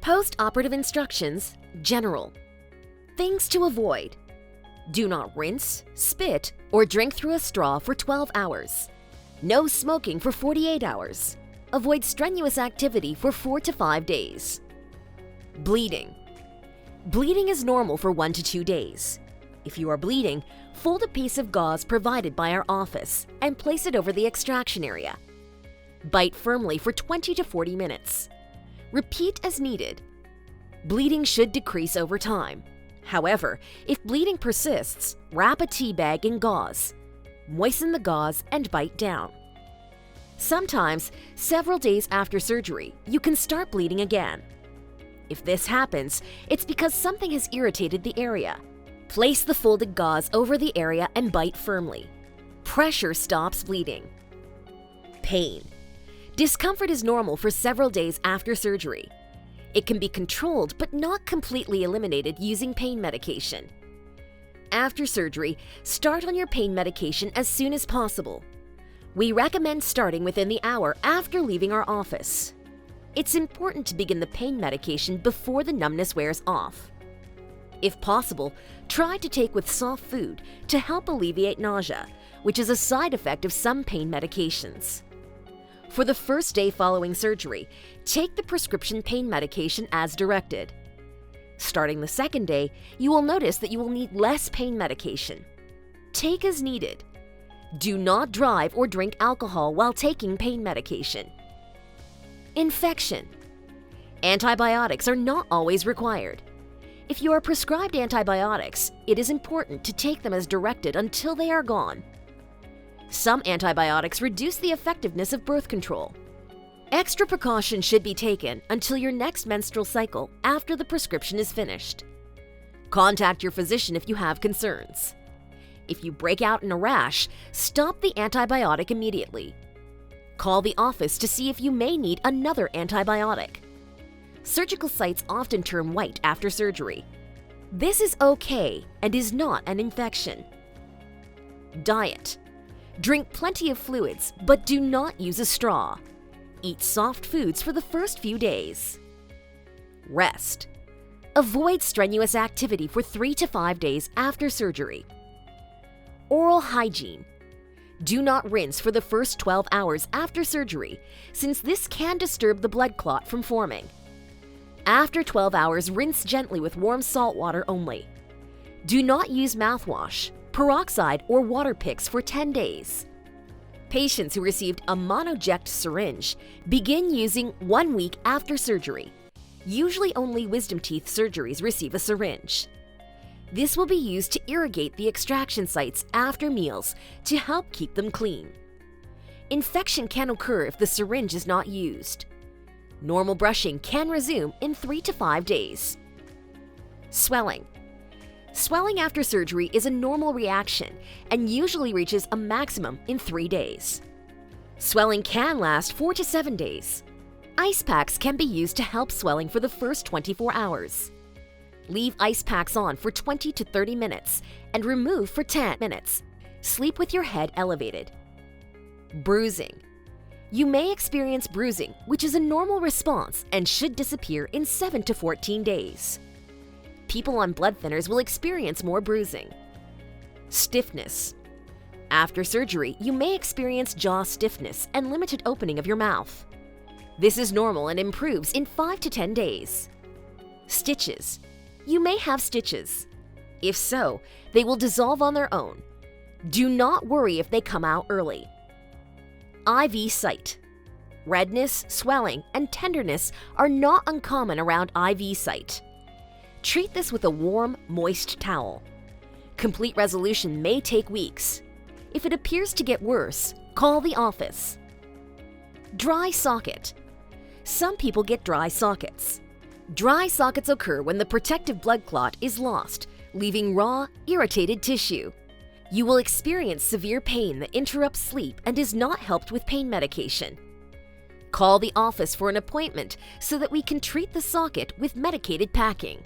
Post-operative instructions, general. Things to avoid. Do not rinse, spit, or drink through a straw for 12 hours. No smoking for 48 hours. Avoid strenuous activity for 4 to 5 days. Bleeding. Bleeding is normal for 1 to 2 days. If you are bleeding, fold a piece of gauze provided by our office and place it over the extraction area. Bite firmly for 20 to 40 minutes. Repeat as needed. Bleeding should decrease over time. However, if bleeding persists, wrap a tea bag in gauze. Moisten the gauze and bite down. Sometimes, several days after surgery, you can start bleeding again. If this happens, it's because something has irritated the area. Place the folded gauze over the area and bite firmly. Pressure stops bleeding. Pain. Discomfort is normal for several days after surgery. It can be controlled but not completely eliminated using pain medication. After surgery, start on your pain medication as soon as possible. We recommend starting within the hour after leaving our office. It's important to begin the pain medication before the numbness wears off. If possible, try to take with soft food to help alleviate nausea, which is a side effect of some pain medications. For the first day following surgery, take the prescription pain medication as directed. Starting the second day, you will notice that you will need less pain medication. Take as needed. Do not drive or drink alcohol while taking pain medication. Infection. Antibiotics are not always required. If you are prescribed antibiotics, it is important to take them as directed until they are gone. Some antibiotics reduce the effectiveness of birth control. Extra precaution should be taken until your next menstrual cycle after the prescription is finished. Contact your physician if you have concerns. If you break out in a rash, stop the antibiotic immediately. Call the office to see if you may need another antibiotic. Surgical sites often turn white after surgery. This is okay and is not an infection. Diet. Drink plenty of fluids, but do not use a straw. Eat soft foods for the first few days. Rest. Avoid strenuous activity for 3 to 5 days after surgery. Oral hygiene. Do not rinse for the first 12 hours after surgery, since this can disturb the blood clot from forming. After 12 hours, rinse gently with warm salt water only. Do not use mouthwash, peroxide, or water picks for 10 days. Patients who received a monoject syringe begin using 1 week after surgery. Usually only wisdom teeth surgeries receive a syringe. This will be used to irrigate the extraction sites after meals to help keep them clean. Infection can occur if the syringe is not used. Normal brushing can resume in 3 to 5 days. Swelling. Swelling after surgery is a normal reaction and usually reaches a maximum in 3 days. Swelling can last 4 to 7 days. Ice packs can be used to help swelling for the first 24 hours. Leave ice packs on for 20 to 30 minutes and remove for 10 minutes. Sleep with your head elevated. Bruising. You may experience bruising, which is a normal response and should disappear in 7 to 14 days. People on blood thinners will experience more bruising. Stiffness. After surgery, you may experience jaw stiffness and limited opening of your mouth. This is normal and improves in 5 to 10 days. Stitches. You may have stitches. If so, they will dissolve on their own. Do not worry if they come out early. IV site. Redness, swelling, and tenderness are not uncommon around IV site. Treat this with a warm, moist towel. Complete resolution may take weeks. If it appears to get worse, call the office. Dry socket. Some people get dry sockets. Dry sockets occur when the protective blood clot is lost, leaving raw, irritated tissue. You will experience severe pain that interrupts sleep and is not helped with pain medication. Call the office for an appointment so that we can treat the socket with medicated packing.